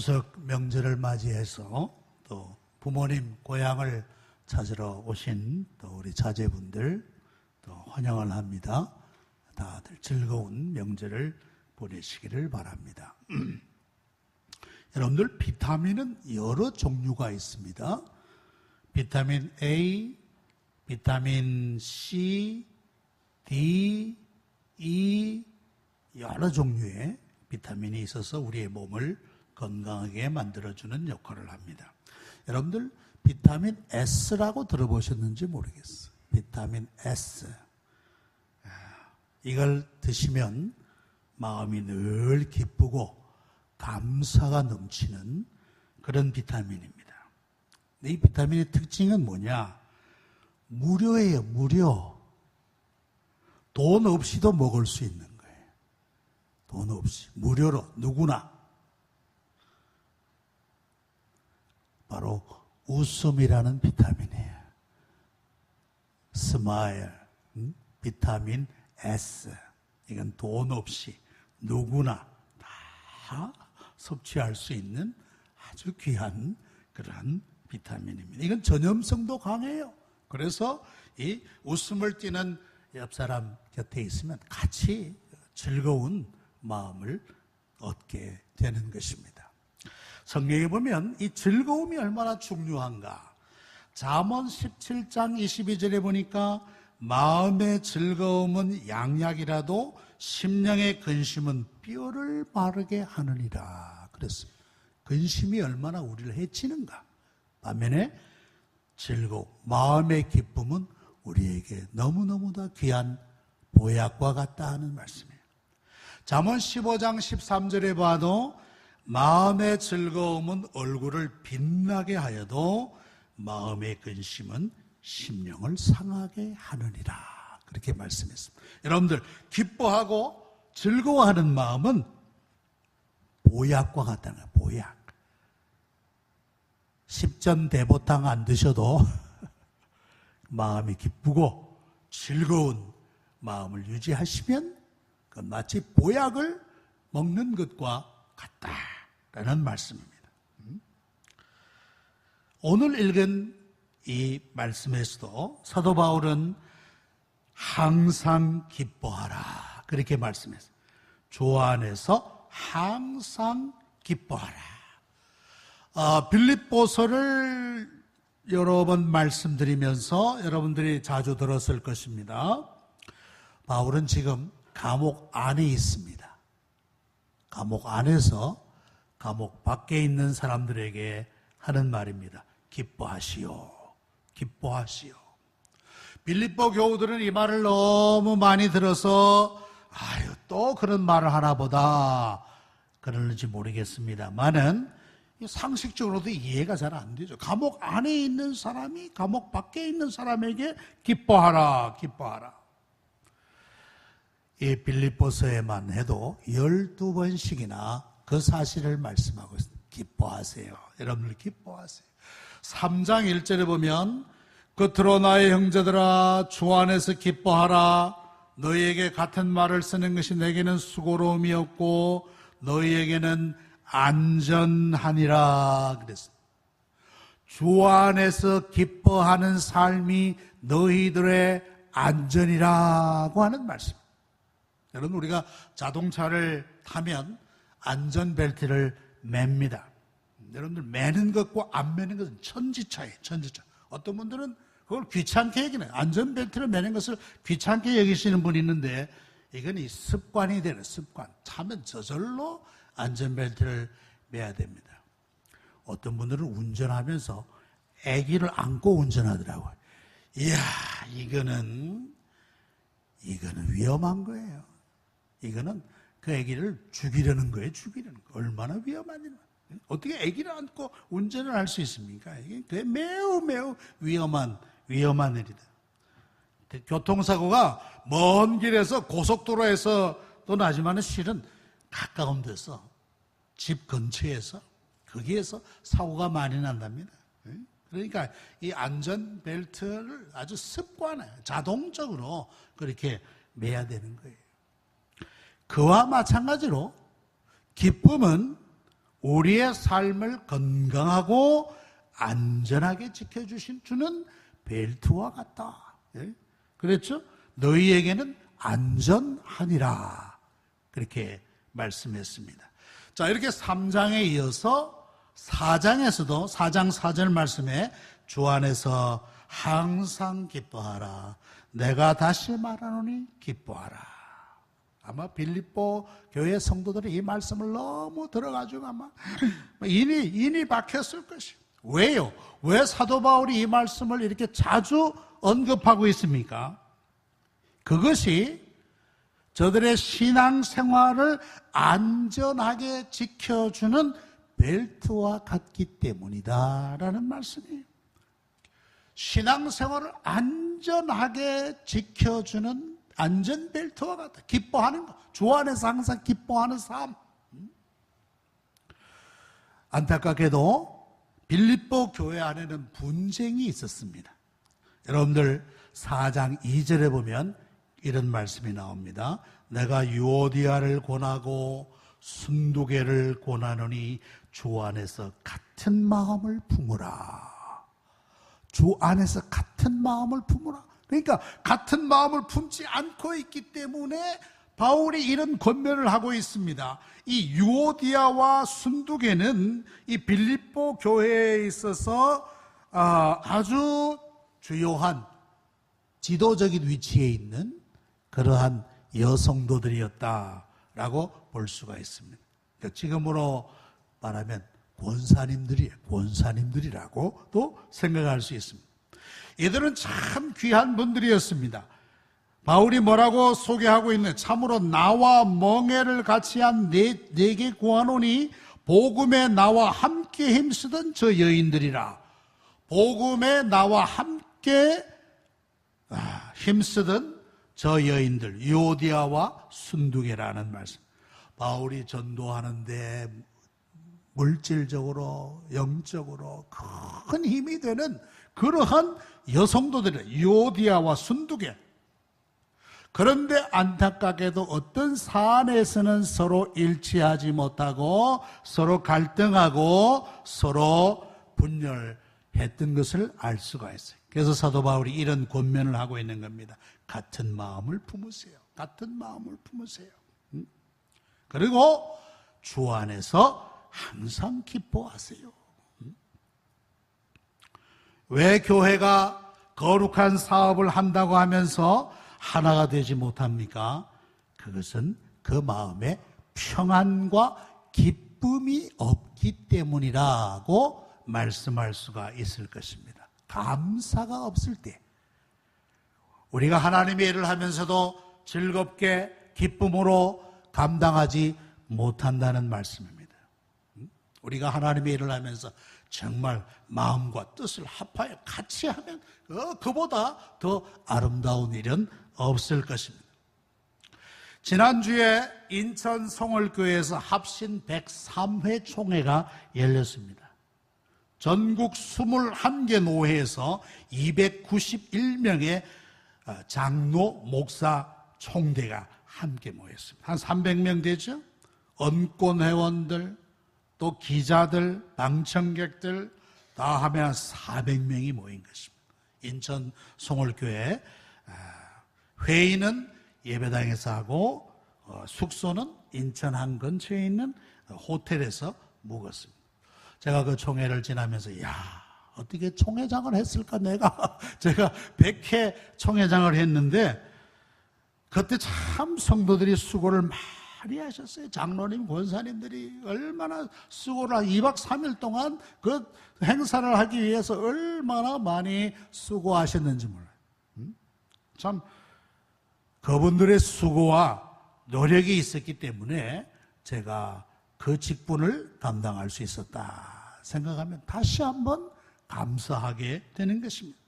추석 명절을 맞이해서 또 부모님 고향을 찾으러 오신 또 우리 자제분들 또 환영을 합니다. 다들 즐거운 명절을 보내시기를 바랍니다. 여러분들, 비타민은 여러 종류가 있습니다. 비타민 A, 비타민 C, D, E, 여러 종류의 비타민이 있어서 우리의 몸을 건강하게 만들어주는 역할을 합니다. 여러분들, 비타민 S라고 들어보셨는지 모르겠어요. 비타민 S. 이걸 드시면 마음이 늘 기쁘고 감사가 넘치는 그런 비타민입니다. 이 비타민의 특징은 뭐냐? 무료예요, 무료. 돈 없이도 먹을 수 있는 거예요. 돈 없이. 무료로 누구나. 바로 웃음이라는 비타민이에요. 스마일, 비타민 S. 이건 돈 없이 누구나 다 섭취할 수 있는 아주 귀한 그러한 비타민입니다. 이건 전염성도 강해요. 그래서 이 웃음을 띠는 옆 사람 곁에 있으면 같이 즐거운 마음을 얻게 되는 것입니다. 성경에 보면 이 즐거움이 얼마나 중요한가. 잠언 17장 22절에 보니까 마음의 즐거움은 양약이라도 심령의 근심은 뼈를 마르게 하느니라 그랬습니다. 근심이 얼마나 우리를 해치는가. 반면에 즐거움, 마음의 기쁨은 우리에게 너무너무나 귀한 보약과 같다 하는 말씀이에요. 잠언 15장 13절에 봐도 마음의 즐거움은 얼굴을 빛나게 하여도 마음의 근심은 심령을 상하게 하느니라. 그렇게 말씀했습니다. 여러분들, 기뻐하고 즐거워하는 마음은 보약과 같다는 거예요. 보약. 십전대보탕 안 드셔도 마음이 기쁘고 즐거운 마음을 유지하시면 그건 마치 보약을 먹는 것과 같다라는 말씀입니다. 오늘 읽은 이 말씀에서도 사도 바울은 항상 기뻐하라 그렇게 말씀했어요. 주 안에서 항상 기뻐하라. 빌립보서를 여러 번 말씀드리면서 여러분들이 자주 들었을 것입니다. 바울은 지금 감옥 안에 있습니다. 감옥 안에서 감옥 밖에 있는 사람들에게 하는 말입니다. 기뻐하시오. 기뻐하시오. 빌립보 교우들은 이 말을 너무 많이 들어서 아유, 또 그런 말을 하나 보다 그러는지 모르겠습니다만은 상식적으로도 이해가 잘 안 되죠. 감옥 안에 있는 사람이 감옥 밖에 있는 사람에게 기뻐하라, 기뻐하라. 이 빌립보서에만 해도 12번씩이나 그 사실을 말씀하고 있습니다. 기뻐하세요. 여러분들 기뻐하세요. 3장 1절에 보면 겉으로 나의 형제들아 주 안에서 기뻐하라. 너희에게 같은 말을 쓰는 것이 내게는 수고로움이 없고 너희에게는 안전하니라 그랬습니다. 주 안에서 기뻐하는 삶이 너희들의 안전이라고 하는 말씀. 여러분, 우리가 자동차를 타면 안전벨트를 맵니다. 여러분들, 매는 것과 안 매는 것은 천지차예요. 천지차. 어떤 분들은 그걸 귀찮게 여기는, 안전벨트를 매는 것을 귀찮게 여기시는 분이 있는데 이건 이 습관이 되는 습관. 타면 저절로 안전벨트를 매야 됩니다. 어떤 분들은 운전하면서 아기를 안고 운전하더라고요. 이야, 이거는 위험한 거예요. 이거는 그 아기를 죽이려는 거예요. 죽이려는 거. 얼마나 위험한 일. 어떻게 아기를 안고 운전을 할 수 있습니까? 이게 매우 위험한 일이다. 교통사고가 먼 길에서 고속도로에서 또 나지만은 실은 가까운 데서 집 근처에서 거기에서 사고가 많이 난답니다. 그러니까 이 안전벨트를 아주 습관에 자동적으로 그렇게 매야 되는 거예요. 그와 마찬가지로 기쁨은 우리의 삶을 건강하고 안전하게 지켜주는 벨트와 같다. 예? 그랬죠? 너희에게는 안전하니라. 그렇게 말씀했습니다. 자, 이렇게 3장에 이어서 4장에서도 4장 4절 말씀에 주 안에서 항상 기뻐하라. 내가 다시 말하노니 기뻐하라. 아마 빌립보 교회 성도들이 이 말씀을 너무 들어가지고 아마 인이 박혔을 것이에요. 왜요? 왜 사도 바울이 이 말씀을 이렇게 자주 언급하고 있습니까? 그것이 저들의 신앙생활을 안전하게 지켜주는 벨트와 같기 때문이다라는 말씀이에요. 신앙생활을 안전하게 지켜주는 안전벨트와 같다. 기뻐하는 것. 주 안에서 항상 기뻐하는 삶. 안타깝게도 빌립보 교회 안에는 분쟁이 있었습니다. 여러분들 4장 2절에 보면 이런 말씀이 나옵니다. 내가 유오디아를 권하고 순두개를 권하노니 주 안에서 같은 마음을 품으라. 주 안에서 같은 마음을 품으라. 그러니까 같은 마음을 품지 않고 있기 때문에 바울이 이런 권면을 하고 있습니다. 이 유오디아와 순두개는 이 빌립보 교회에 있어서 아주 주요한 지도적인 위치에 있는 그러한 여성도들이었다라고 볼 수가 있습니다. 그러니까 지금으로 말하면 권사님들이라고 또 생각할 수 있습니다. 이들은 참 귀한 분들이었습니다. 바울이 뭐라고 소개하고 있는 참으로 나와 멍에를 같이 한 네게 구하노니 복음에 나와 함께 힘쓰던 저 여인들이라. 복음에 나와 함께 힘쓰던 저 여인들, 유오디아와 순두개라는 말씀. 바울이 전도하는데 물질적으로 영적으로 큰 힘이 되는 그러한 여성도들, 유오디아와 순두개. 그런데 안타깝게도 어떤 사안에서는 서로 일치하지 못하고 서로 갈등하고 서로 분열했던 것을 알 수가 있어요. 그래서 사도 바울이 이런 권면을 하고 있는 겁니다. 같은 마음을 품으세요. 같은 마음을 품으세요. 그리고 주 안에서 항상 기뻐하세요. 왜 교회가 거룩한 사업을 한다고 하면서 하나가 되지 못합니까? 그것은 그 마음에 평안과 기쁨이 없기 때문이라고 말씀할 수가 있을 것입니다. 감사가 없을 때 우리가 하나님의 일을 하면서도 즐겁게 기쁨으로 감당하지 못한다는 말씀입니다. 우리가 하나님의 일을 하면서 정말 마음과 뜻을 합하여 같이 하면 그보다 더 아름다운 일은 없을 것입니다. 지난주에 인천 송월교회에서 합신 103회 총회가 열렸습니다. 전국 21개 노회에서 291명의 장로, 목사, 총대가 함께 모였습니다. 한 300명 되죠? 언권회원들, 또 기자들, 방청객들 다 하면 한 400명이 모인 것입니다. 인천 송월교회 회의는 예배당에서 하고 숙소는 인천항 근처에 있는 호텔에서 묵었습니다. 제가 그 총회를 지나면서 어떻게 총회장을 했을까 제가 100회 총회장을 했는데 그때 참 성도들이 수고를 많이 하셨어요. 장로님, 권사님들이 얼마나 수고를 2박 3일 동안 그 행사를 하기 위해서 얼마나 많이 수고하셨는지 몰라요. 참 그분들의 수고와 노력이 있었기 때문에 제가 그 직분을 감당할 수 있었다 생각하면 다시 한번 감사하게 되는 것입니다.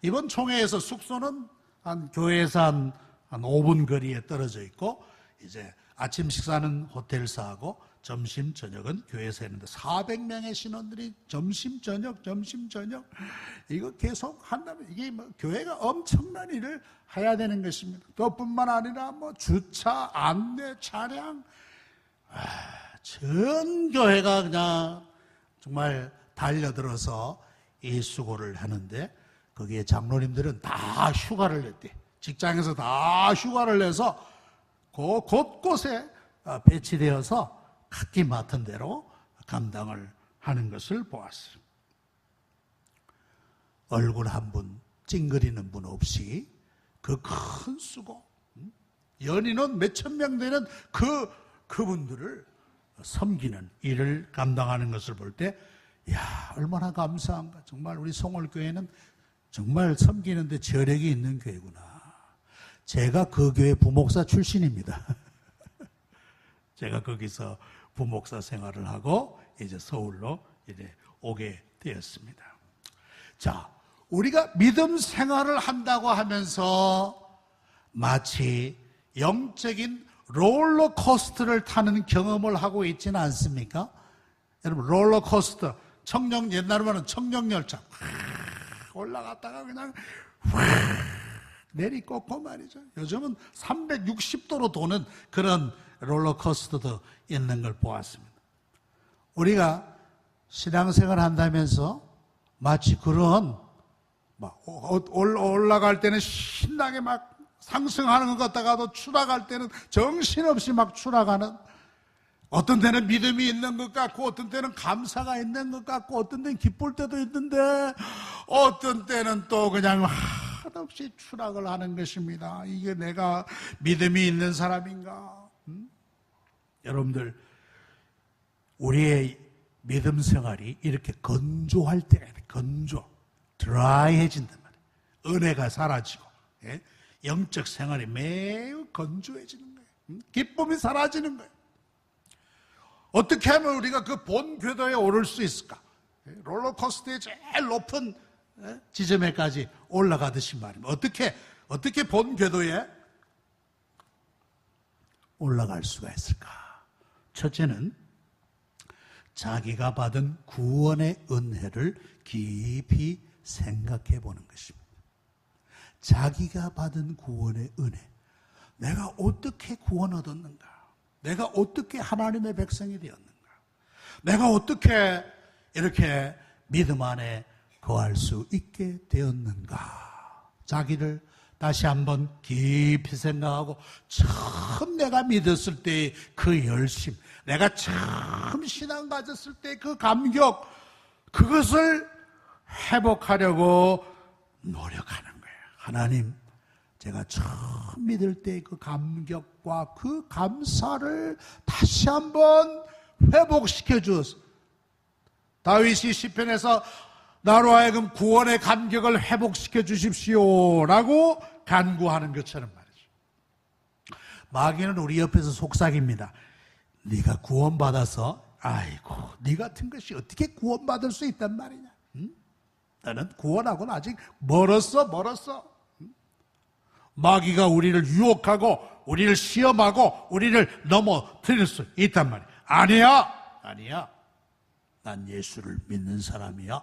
이번 총회에서 숙소는 한 교회에서 한 5분 거리에 떨어져 있고 이제 아침 식사는 호텔에서 하고 점심 저녁은 교회에서 했는데 400명의 신원들이 점심 저녁 이거 계속 한다면 이게 교회가 엄청난 일을 해야 되는 것입니다. 그뿐만 아니라 주차, 안내, 차량 전 교회가 그냥 정말 달려들어서 이 수고를 하는데 거기에 장로님들은 다 휴가를 냈대. 직장에서 다 휴가를 내서 그 곳곳에 배치되어서 각기 맡은 대로 감당을 하는 것을 보았어요. 얼굴 한 분 찡그리는 분 없이 그 큰 수고, 연인은 몇천 명 되는 그분들을 섬기는 일을 감당하는 것을 볼 때, 야, 얼마나 감사한가. 정말 우리 송월교회는 정말 섬기는데 저력이 있는 교회구나. 제가 그 교회 부목사 출신입니다. 제가 거기서 부목사 생활을 하고 이제 서울로 이제 오게 되었습니다. 자, 우리가 믿음 생활을 한다고 하면서 마치 영적인 롤러코스터를 타는 경험을 하고 있지는 않습니까? 여러분, 롤러코스터, 옛날에는 청룡열차 올라갔다가 그냥 내리꽂고 말이죠. 요즘은 360도로 도는 그런 롤러코스터도 있는 걸 보았습니다. 우리가 신앙생활 한다면서 마치 그런 막 올라갈 때는 신나게 막 상승하는 것 같다가도 추락할 때는 정신없이 막 추락하는, 어떤 때는 믿음이 있는 것 같고 어떤 때는 감사가 있는 것 같고 어떤 때는 기쁠 때도 있는데 어떤 때는 또 그냥 한없이 추락을 하는 것입니다. 이게 내가 믿음이 있는 사람인가? 여러분들, 우리의 믿음 생활이 이렇게 건조할 때가 있어요. 건조, 드라이해진단 말이에요. 은혜가 사라지고, 예? 영적 생활이 매우 건조해지는 거예요. 기쁨이 사라지는 거예요. 어떻게 하면 우리가 그 본 궤도에 오를 수 있을까? 롤러코스터의 제일 높은 지점에까지 올라가듯이 말입니다. 어떻게 본 궤도에 올라갈 수가 있을까? 첫째는 자기가 받은 구원의 은혜를 깊이 생각해 보는 것입니다. 자기가 받은 구원의 은혜, 내가 어떻게 구원 얻었는가? 내가 어떻게 하나님의 백성이 되었는가? 내가 어떻게 이렇게 믿음 안에 거할 수 있게 되었는가? 자기를 다시 한번 깊이 생각하고, 처음 내가 믿었을 때의 그 열심, 내가 처음 신앙 가졌을 때 그 감격, 그것을 회복하려고 노력하는 거예요. 하나님, 제가 처음 믿을 때 그 감격과 그 감사를 다시 한번 회복시켜 주었어. 다윗이 시편에서 나로 하여금 구원의 감격을 회복시켜 주십시오 라고 간구하는 것처럼 말이죠. 마귀는 우리 옆에서 속삭입니다. 네가 구원받아서, 아이고, 네 같은 것이 어떻게 구원받을 수 있단 말이냐? 나는 구원하고는 아직 멀었어. 마귀가 우리를 유혹하고 우리를 시험하고 우리를 넘어뜨릴 수 있단 말이야. 아니야. 난 예수를 믿는 사람이야.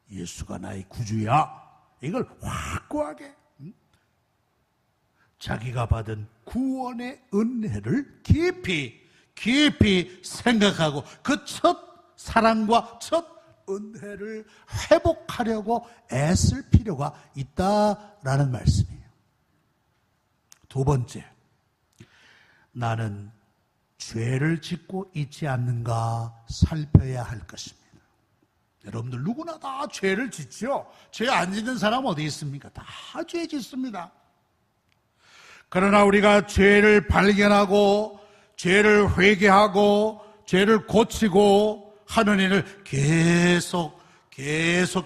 예수가 나의 구주야. 이걸 확고하게, 자기가 받은 구원의 은혜를 깊이 생각하고 그 첫 사랑과 첫 은혜를 회복하려고 애쓸 필요가 있다라는 말씀이에요. 두 번째, 나는 죄를 짓고 있지 않는가 살펴야 할 것입니다. 여러분들 누구나 다 죄를 짓죠. 죄 안 짓는 사람 어디 있습니까? 다 죄 짓습니다. 그러나 우리가 죄를 발견하고 죄를 회개하고 죄를 고치고 하는 일을 계속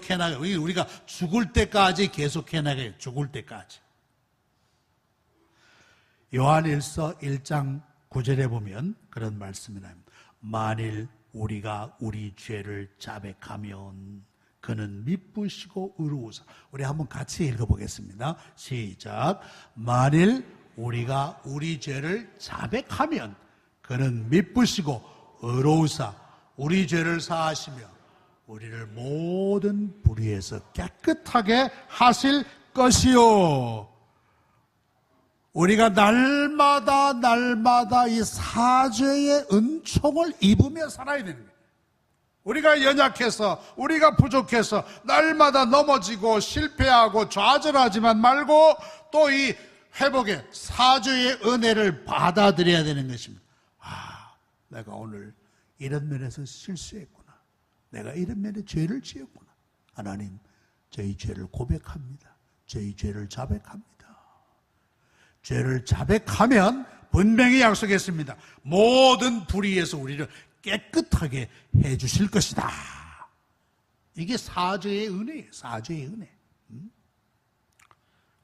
해나가요. 우리가 죽을 때까지 계속 해나가요. 죽을 때까지. 요한일서 1장 9절에 보면 그런 말씀이 나옵니다. 만일 우리가 우리 죄를 자백하면 그는 미쁘시고 의로우사. 우리 한번 같이 읽어보겠습니다. 시작. 만일 우리가 우리 죄를 자백하면 그는 미쁘시고 의로우사 우리 죄를 사하시며 우리를 모든 불의에서 깨끗하게 하실 것이요. 우리가 날마다 이 사죄의 은총을 입으며 살아야 되는 거예요. 우리가 연약해서, 우리가 부족해서 날마다 넘어지고 실패하고 좌절하지만 말고 또 이 회복의 사죄의 은혜를 받아들여야 되는 것입니다. 내가 오늘 이런 면에서 실수했구나. 내가 이런 면에 죄를 지었구나. 하나님, 저희 죄를 고백합니다. 저희 죄를 자백합니다. 죄를 자백하면 분명히 약속했습니다. 모든 불의에서 우리를 깨끗하게 해주실 것이다. 이게 사죄의 은혜예요. 사죄의 은혜.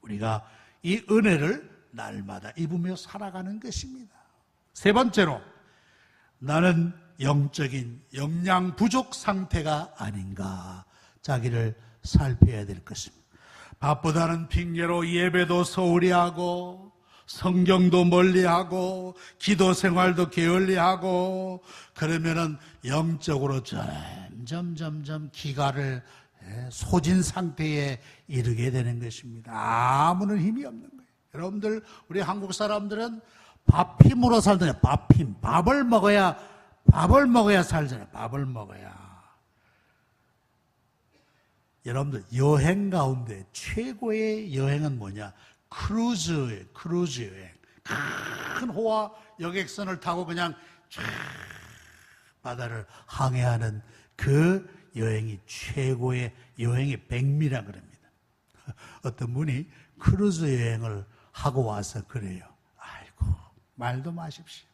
우리가 이 은혜를 날마다 입으며 살아가는 것입니다. 세 번째로, 나는 영적인 영양 부족 상태가 아닌가 자기를 살펴야 될 것입니다. 바쁘다는 핑계로 예배도 소홀히 하고 성경도 멀리하고 기도 생활도 게을리하고 그러면은 영적으로 점점 기가를 소진 상태에 이르게 되는 것입니다. 아무런 힘이 없는 거예요. 여러분들, 우리 한국 사람들은 밥 힘으로 살잖아요. 밥 힘. 밥을 먹어야 살잖아요. 밥을 먹어야. 여러분들, 여행 가운데 최고의 여행은 뭐냐? 크루즈 여행. 큰 호화 여객선을 타고 그냥 쫙 바다를 항해하는 그 여행이 최고의 여행의 백미라 그럽니다. 어떤 분이 크루즈 여행을 하고 와서 그래요. 아이고, 말도 마십시오.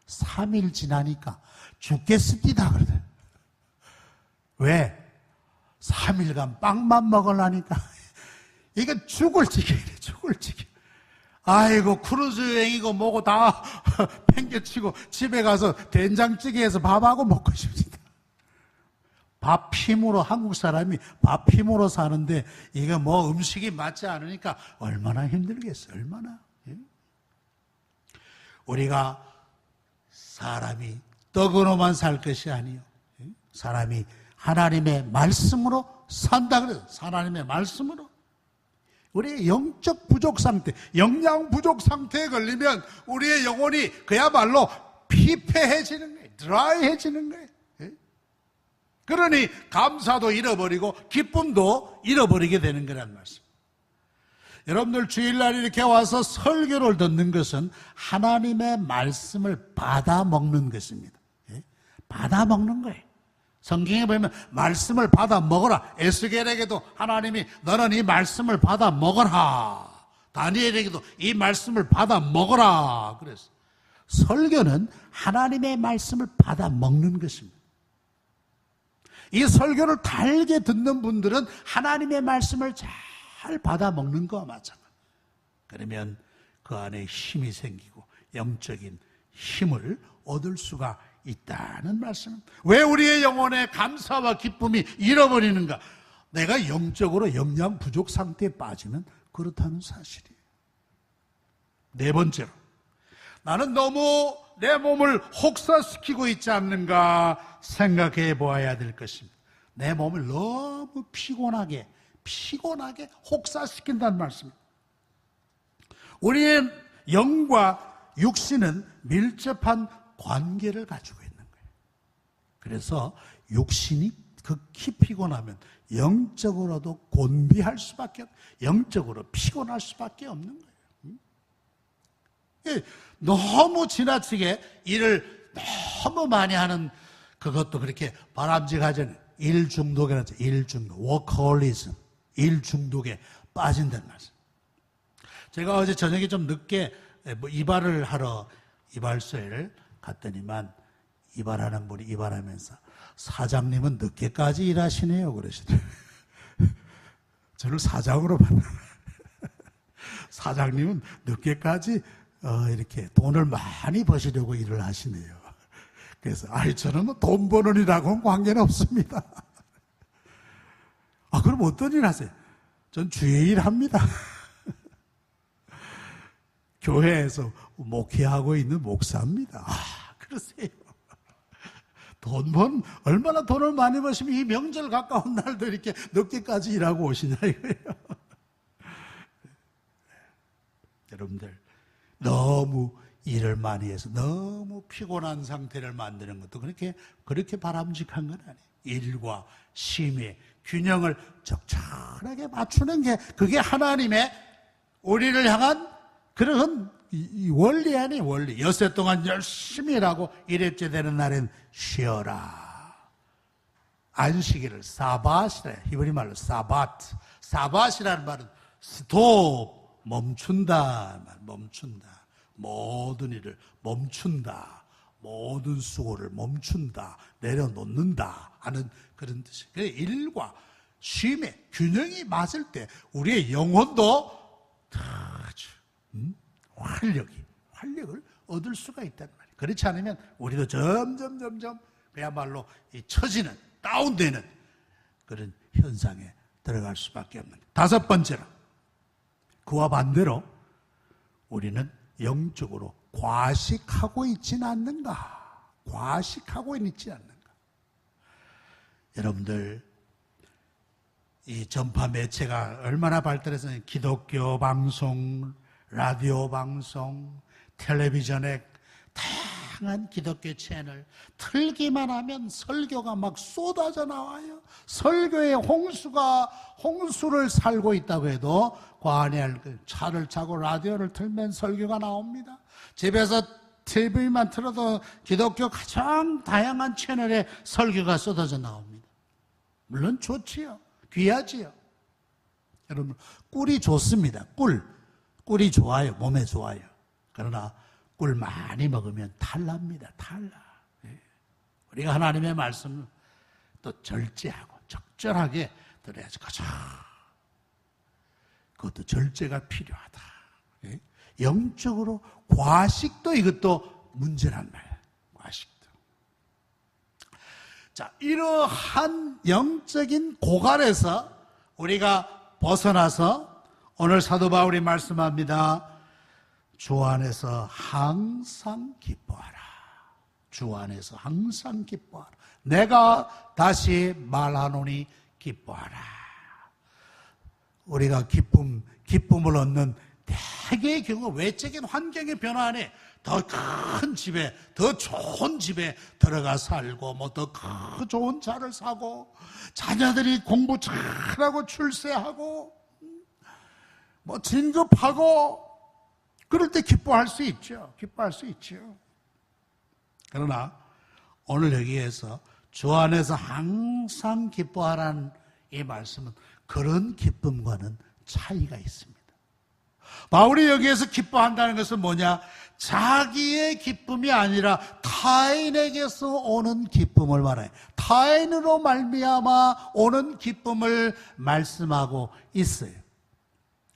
3일 지나니까 죽겠습니다 그러더라고요. 왜? 3일간 빵만 먹으려니까 이게 죽을 지경이래. 죽을 지경. 아이고, 크루즈 여행이고 뭐고 다 팽개치고 집에 가서 된장찌개에서 밥하고 먹고 싶습니다. 밥 힘으로, 한국 사람이 밥 힘으로 사는데 이게 뭐 음식이 맞지 않으니까 얼마나 힘들겠어요. 얼마나. 예? 우리가 사람이 떡으로만 살 것이 아니요. 예? 사람이 하나님의 말씀으로 산다 그래요. 하나님의 말씀으로. 우리의 영적 부족 상태, 영양 부족 상태에 걸리면 우리의 영혼이 그야말로 피폐해지는 거예요. 드라이해지는 거예요. 그러니 감사도 잃어버리고 기쁨도 잃어버리게 되는 거란 말씀. 여러분들 주일날 이렇게 와서 설교를 듣는 것은 하나님의 말씀을 받아 먹는 것입니다. 받아 먹는 거예요. 성경에 보면 말씀을 받아 먹어라. 에스겔에게도 하나님이 너는 이 말씀을 받아 먹어라. 다니엘에게도 이 말씀을 받아 먹어라. 그래서 설교는 하나님의 말씀을 받아 먹는 것입니다. 이 설교를 달게 듣는 분들은 하나님의 말씀을 잘 받아 먹는 것과 마찬가지입니다. 그러면 그 안에 힘이 생기고 영적인 힘을 얻을 수가 있다는 말씀입니다. 왜 우리의 영혼에 감사와 기쁨이 잃어버리는가? 내가 영적으로 영양 부족 상태에 빠지면 그렇다는 사실이에요. 네 번째로, 나는 너무 내 몸을 혹사시키고 있지 않는가 생각해 보아야 될 것입니다. 내 몸을 너무 피곤하게 혹사시킨다는 말씀입니다. 우리의 영과 육신은 밀접한 관계를 가지고 있는 거예요. 그래서 육신이 극히 피곤하면 영적으로도 곤비할 수밖에, 영적으로 피곤할 수밖에 없는 거예요. 너무 지나치게 일을 너무 많이 하는 그것도 그렇게 바람직하잖아요. 일 중독이라죠. 일 중독, 워커홀리즘, 일 중독에 빠진다는 말씀. 제가 어제 저녁에 좀 늦게 이발을 하러 이발소에를 갔더니만 이발하는 분이 이발하면서 사장님은 늦게까지 일하시네요 그러시더라고요. 저를 사장으로 봤나. 사장님은 늦게까지 이렇게 돈을 많이 버시려고 일을 하시네요. 그래서 저는 뭐 돈 버는 일하고는 관계는 없습니다. 그럼 어떤 일 하세요? 전 주의 일 합니다. 교회에서 목회하고 있는 목사입니다. 그러세요. 얼마나 돈을 많이 버시면 이 명절 가까운 날도 이렇게 늦게까지 일하고 오시냐 이거예요. 여러분들, 너무 일을 많이 해서 너무 피곤한 상태를 만드는 것도 그렇게 바람직한 건 아니에요. 일과 쉼의 균형을 적절하게 맞추는 게 그게 하나님의 우리를 향한 그런 이 원리 아니에요. 원리. 엿새 동안 열심히 일하고 일일째 되는 날엔 쉬어라. 안식일을 사밧이라, 히브리 말로 사바트. 사밧이라는 말은 스톱, 멈춘다. 멈춘다. 모든 일을 멈춘다. 모든 수고를 멈춘다. 내려놓는다 하는 그런 뜻이에요. 일과 쉼의 균형이 맞을 때 우리의 영혼도 아주 활력을 얻을 수가 있단 말이에요. 그렇지 않으면 우리도 점점 그야말로 처지는, 다운되는 그런 현상에 들어갈 수밖에 없는 거예요. 다섯 번째로, 그와 반대로 우리는 영적으로 과식하고 있지는 않는가? 과식하고 있지 않는가? 여러분들, 이 전파 매체가 얼마나 발달해서 기독교 방송, 라디오 방송, 텔레비전에 다양한 기독교 채널 틀기만 하면 설교가 막 쏟아져 나와요. 설교의 홍수를 살고 있다고 해도 과언이 차를 차고 라디오를 틀면 설교가 나옵니다. 집에서 TV만 틀어도 기독교 가장 다양한 채널에 설교가 쏟아져 나옵니다. 물론 좋지요. 귀하지요. 여러분, 꿀이 좋습니다. 꿀이 좋아요. 몸에 좋아요. 그러나 꿀 많이 먹으면 탈납니다. 탈나. 우리가 하나님의 말씀을 또 절제하고 적절하게 들어야지. 그것도 절제가 필요하다. 영적으로 과식도 이것도 문제란 말이에요. 과식도. 자, 이러한 영적인 고갈에서 우리가 벗어나서 오늘 사도 바울이 말씀합니다. 주 안에서 항상 기뻐하라. 주 안에서 항상 기뻐하라. 내가 다시 말하노니 기뻐하라. 우리가 기쁨을 얻는 대개의 경우 외적인 환경의 변화 안에 더 큰 집에, 더 좋은 집에 들어가 살고, 뭐 더 좋은 차를 사고, 자녀들이 공부 잘하고 출세하고, 뭐 진급하고, 그럴 때 기뻐할 수 있죠. 기뻐할 수 있죠. 그러나 오늘 여기에서 주 안에서 항상 기뻐하라는 이 말씀은 그런 기쁨과는 차이가 있습니다. 바울이 여기에서 기뻐한다는 것은 뭐냐? 자기의 기쁨이 아니라 타인에게서 오는 기쁨을 말해요. 타인으로 말미암아 오는 기쁨을 말씀하고 있어요.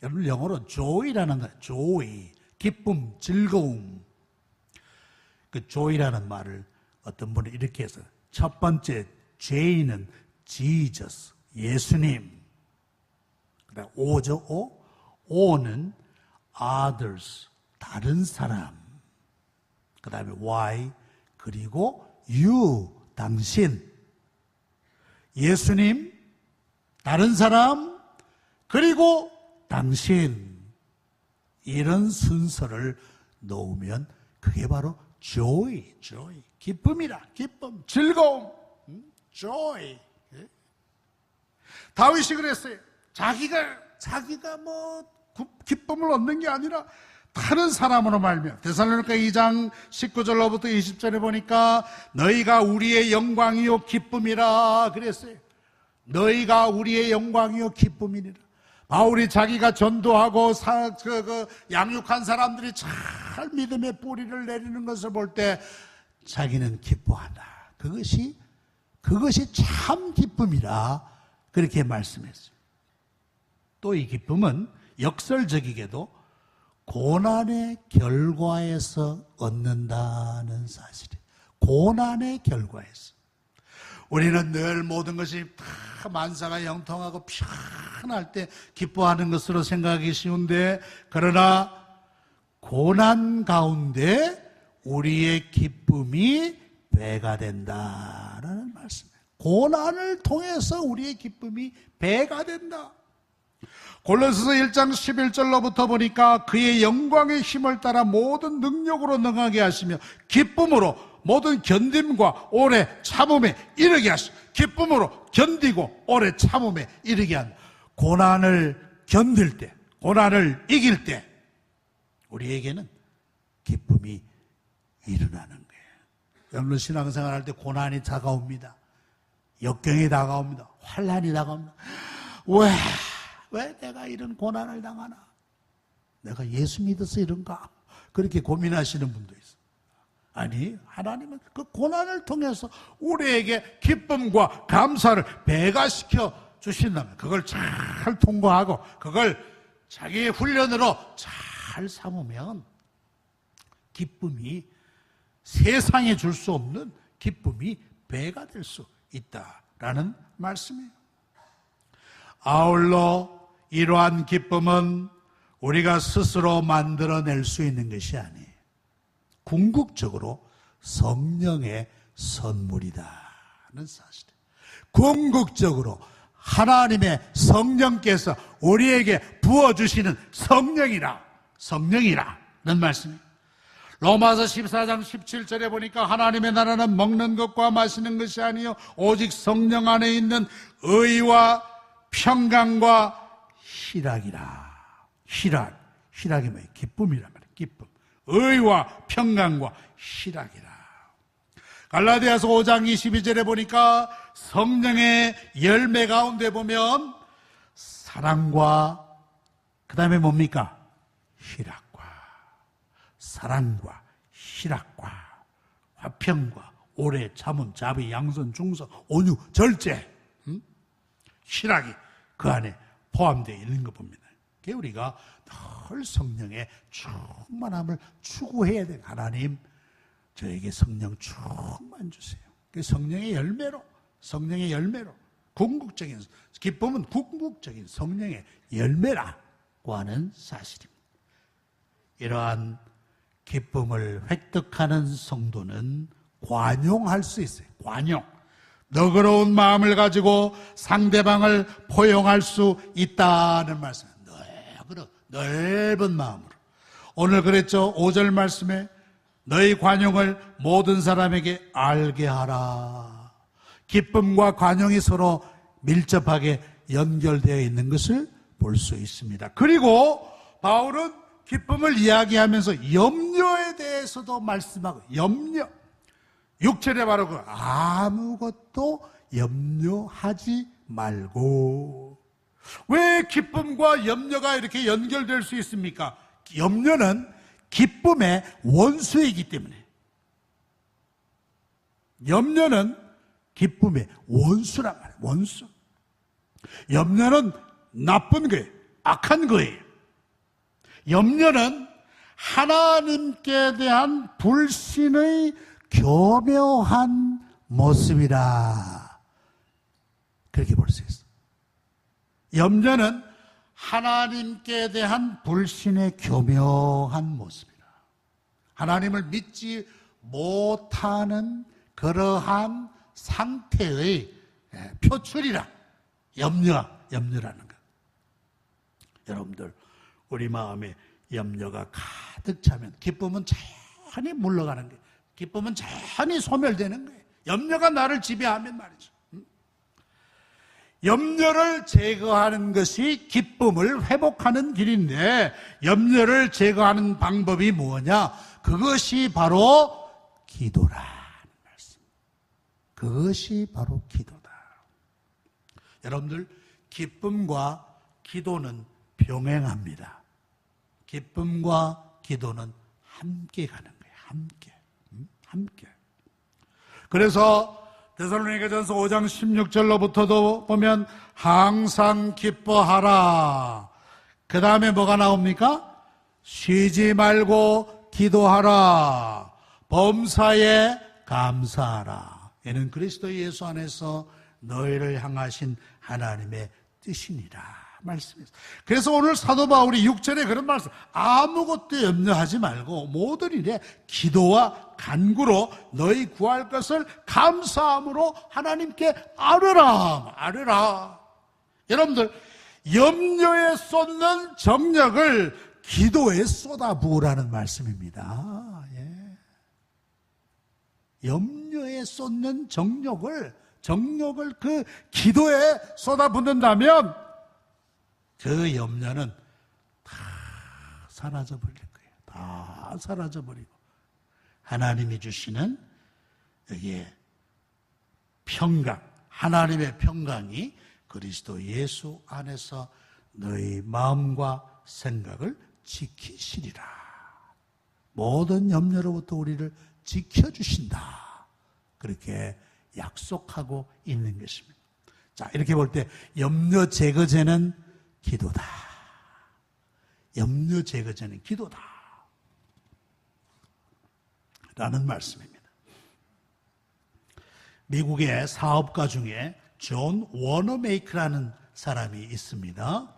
여러분, 영어로 joy라는 거예요. joy, 기쁨, 즐거움. 그 joy라는 말을 어떤 분이 이렇게 해서, 첫 번째 J는 Jesus, 예수님. 그다음 O죠. O는 others, 다른 사람. 그 다음에 Y, 그리고 you, 당신. 예수님, 다른 사람, 그리고 당신. 이런 순서를 놓으면 그게 바로 joy, 기쁨이라, 기쁨, 즐거움, joy. 다윗이 그랬어요. 자기가 뭐 기쁨을 얻는 게 아니라 다른 사람으로 말미암아. 데살로니가 2장 19절로부터 20절에 보니까 너희가 우리의 영광이요 기쁨이라 그랬어요. 너희가 우리의 영광이요 기쁨이니라. 바울이 자기가 전도하고 양육한 사람들이 잘 믿음의 뿌리를 내리는 것을 볼 때 자기는 기뻐한다. 그것이 참 기쁨이라 그렇게 말씀했어요. 또 이 기쁨은 역설적이게도 고난의 결과에서 얻는다는 사실이에요. 고난의 결과에서. 우리는 늘 모든 것이 다 만사가 영통하고 편할 때 기뻐하는 것으로 생각하기 쉬운데, 그러나 고난 가운데 우리의 기쁨이 배가 된다라는 말씀이에요. 고난을 통해서 우리의 기쁨이 배가 된다. 골로새서 1장 11절로부터 보니까 그의 영광의 힘을 따라 모든 능력으로 능하게 하시며 기쁨으로 모든 견딤과 오래 참음에 이르게 하시고, 기쁨으로 견디고 오래 참음에 이르게 한다. 고난을 견딜 때, 고난을 이길 때 우리에게는 기쁨이 일어나는 거예요. 여러분, 신앙생활 할 때 고난이 다가옵니다. 역경이 다가옵니다. 환난이 다가옵니다. 왜 내가 이런 고난을 당하나? 내가 예수 믿어서 이런가? 그렇게 고민하시는 분도 있어요. 아니, 하나님은 그 고난을 통해서 우리에게 기쁨과 감사를 배가시켜 주신다면 그걸 잘 통과하고 그걸 자기의 훈련으로 잘 삼으면 기쁨이, 세상에 줄 수 없는 기쁨이 배가 될 수 있다라는 말씀이에요. 아울러 이러한 기쁨은 우리가 스스로 만들어낼 수 있는 것이 아니에요. 궁극적으로 성령의 선물이다는 사실이에요. 궁극적으로 하나님의 성령께서 우리에게 부어주시는 성령이라는 말씀이에요. 로마서 14장 17절에 보니까 하나님의 나라는 먹는 것과 마시는 것이 아니요 오직 성령 안에 있는 의와 평강과 희락이라. 희락이 뭐예요? 기쁨이란 말이에요. 기쁨. 의와 평강과 희락이라. 갈라디아서 5장 22절에 보니까 성령의 열매 가운데 보면 사랑과 그 다음에 뭡니까? 희락과, 사랑과 희락과 화평과 오래 참음, 자비, 양선, 중성, 온유, 절제, 희락이 그 안에 포함되어 있는 거 봅니다. 그게 우리가 늘 성령의 충만함을 추구해야 돼요. 하나님, 저에게 성령 충만 주세요. 성령의 열매로, 궁극적인, 기쁨은 궁극적인 성령의 열매라고 하는 사실입니다. 이러한 기쁨을 획득하는 성도는 관용할 수 있어요. 관용. 너그러운 마음을 가지고 상대방을 포용할 수 있다는 말씀입니다. 넓은 마음으로. 오늘 그랬죠. 5절 말씀에 너희 관용을 모든 사람에게 알게 하라. 기쁨과 관용이 서로 밀접하게 연결되어 있는 것을 볼 수 있습니다. 그리고 바울은 기쁨을 이야기하면서 염려에 대해서도 말씀하고, 염려. 6절에 바로 그 아무것도 염려하지 말고. 왜 기쁨과 염려가 이렇게 연결될 수 있습니까? 염려는 기쁨의 원수이기 때문에. 염려는 기쁨의 원수란 말이에요. 원수. 염려는 나쁜 거예요. 악한 거예요. 염려는 하나님께 대한 불신의 교묘한 모습이라. 그렇게 볼 수 있어요. 염려는 하나님께 대한 불신의 교묘한 모습이라. 하나님을 믿지 못하는 그러한 상태의 표출이라. 염려라는 것. 여러분들, 우리 마음에 염려가 가득 차면 기쁨은 천천히 물러가는 거예요. 기쁨은 천천히 소멸되는 거예요. 염려가 나를 지배하면 말이죠. 염려를 제거하는 것이 기쁨을 회복하는 길인데, 염려를 제거하는 방법이 뭐냐? 그것이 바로 기도라는 말씀. 그것이 바로 기도다. 여러분들, 기쁨과 기도는 병행합니다. 기쁨과 기도는 함께 가는 거예요. 함께. 그래서 데살로니가전서 5장 16절로부터도 보면 항상 기뻐하라. 그 다음에 뭐가 나옵니까? 쉬지 말고 기도하라. 범사에 감사하라. 이는 그리스도 예수 안에서 너희를 향하신 하나님의 뜻이니라. 말씀이었어요. 그래서 오늘 사도 바울이 6절에 그런 말씀, 아무것도 염려하지 말고 모든 일에 기도와 간구로 너희 구할 것을 감사함으로 하나님께 아뢰라. 여러분들, 염려에 쏟는 정력을 기도에 쏟아부으라는 말씀입니다. 예. 염려에 쏟는 정력을 그 기도에 쏟아붓는다면 그 염려는 다 사라져버릴 거예요. 다 사라져버리고 하나님이 주시는 여기에 평강, 하나님의 평강이 그리스도 예수 안에서 너희 마음과 생각을 지키시리라. 모든 염려로부터 우리를 지켜주신다. 그렇게 약속하고 있는 것입니다. 자, 이렇게 볼 때 염려 제거제는 기도다. 염려 제거제는 기도다. 라는 말씀입니다. 미국의 사업가 중에 존 워너메이크라는 사람이 있습니다.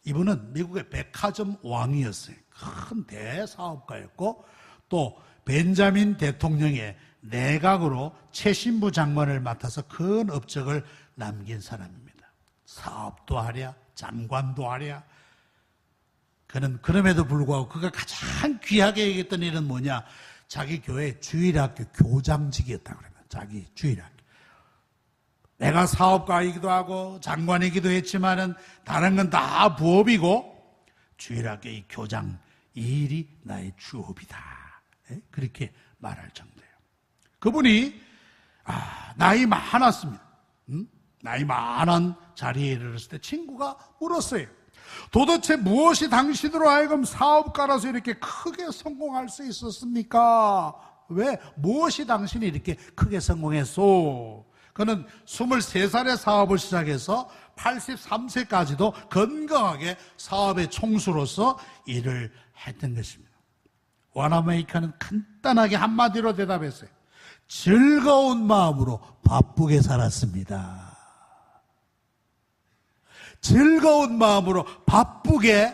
이분은 미국의 백화점 왕이었어요. 큰 대사업가였고 또 벤자민 대통령의 내각으로 최신부 장관을 맡아서 큰 업적을 남긴 사람입니다. 사업도 하랴, 장관도 하랴. 그는 그럼에도 불구하고 그가 가장 귀하게 여겼던 일은 뭐냐? 자기 교회 주일학교 교장직이었다고 그래요. 자기 주일학교. 내가 사업가이기도 하고 장관이기도 했지만은 다른 건 다 부업이고 주일학교 이 교장 이 일이 나의 주업이다. 그렇게 말할 정도예요. 그분이 나이 많았습니다. 나이 많은 자리에 이르렀을 때 친구가 물었어요. 도대체 무엇이 당신으로 하여금 사업가라서 이렇게 크게 성공할 수 있었습니까? 왜? 무엇이 당신이 이렇게 크게 성공했소? 그는 23살에 사업을 시작해서 83세까지도 건강하게 사업의 총수로서 일을 했던 것입니다. 워너메이커는 간단하게 한마디로 대답했어요. 즐거운 마음으로 바쁘게 살았습니다. 즐거운 마음으로 바쁘게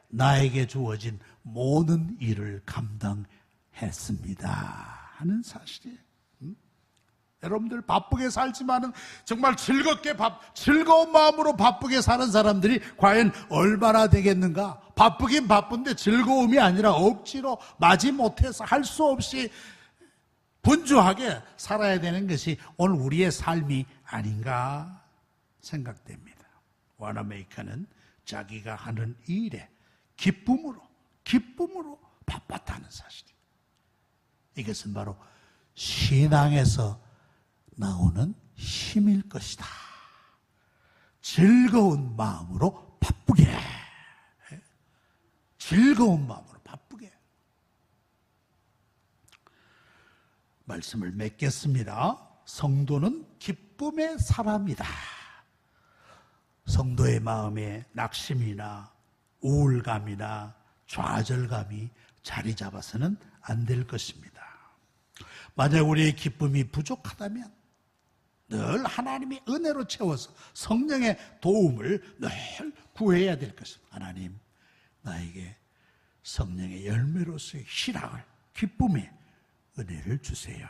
나에게 주어진 모든 일을 감당했습니다. 하는 사실이에요. 여러분들 바쁘게 살지만은 정말 즐거운 마음으로 바쁘게 사는 사람들이 과연 얼마나 되겠는가? 바쁘긴 바쁜데 즐거움이 아니라 억지로 마지못해서 할 수 없이 분주하게 살아야 되는 것이 오늘 우리의 삶이 아닌가 생각됩니다. 워너메이커는 자기가 하는 일에 기쁨으로 바빴다는 사실이에요. 이것은 바로 신앙에서 나오는 힘일 것이다. 즐거운 마음으로 바쁘게. 즐거운 마음으로 바쁘게. 말씀을 맺겠습니다. 성도는 기쁨의 사람이다. 성도의 마음에 낙심이나 우울감이나 좌절감이 자리 잡아서는 안 될 것입니다. 만약 우리의 기쁨이 부족하다면 늘 하나님의 은혜로 채워서 성령의 도움을 늘 구해야 될 것입니다. 하나님, 나에게 성령의 열매로서의 희락을, 기쁨의 은혜를 주세요.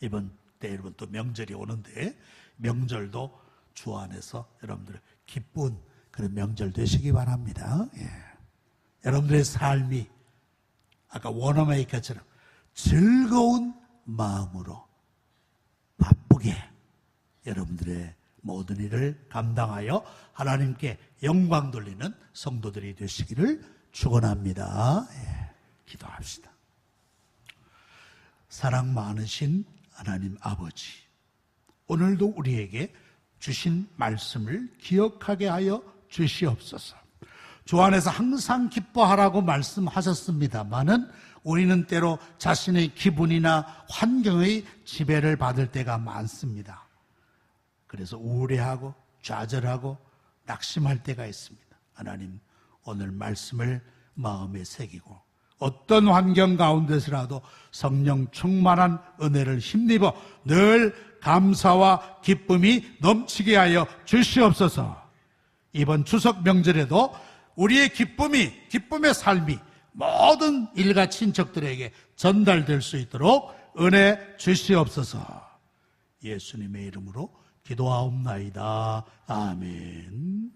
이번 때 여러분 또 명절이 오는데 명절도 주 안에서 여러분들 기쁜 그런 명절 되시기 바랍니다. 예. 여러분들의 삶이 아까 워너메이커처럼 즐거운 마음으로 바쁘게 여러분들의 모든 일을 감당하여 하나님께 영광 돌리는 성도들이 되시기를 축원합니다. 예, 기도합시다. 사랑 많으신 하나님 아버지, 오늘도 우리에게 주신 말씀을 기억하게 하여 주시옵소서. 주 안에서 항상 기뻐하라고 말씀하셨습니다마는 우리는 때로 자신의 기분이나 환경의 지배를 받을 때가 많습니다. 그래서 우울해하고 좌절하고 낙심할 때가 있습니다. 하나님, 오늘 말씀을 마음에 새기고 어떤 환경 가운데서라도 성령 충만한 은혜를 힘입어 늘 감사와 기쁨이 넘치게 하여 주시옵소서. 이번 추석 명절에도 우리의 기쁨의 삶이 모든 일가 친척들에게 전달될 수 있도록 은혜 주시옵소서. 예수님의 이름으로 기도하옵나이다. 아멘.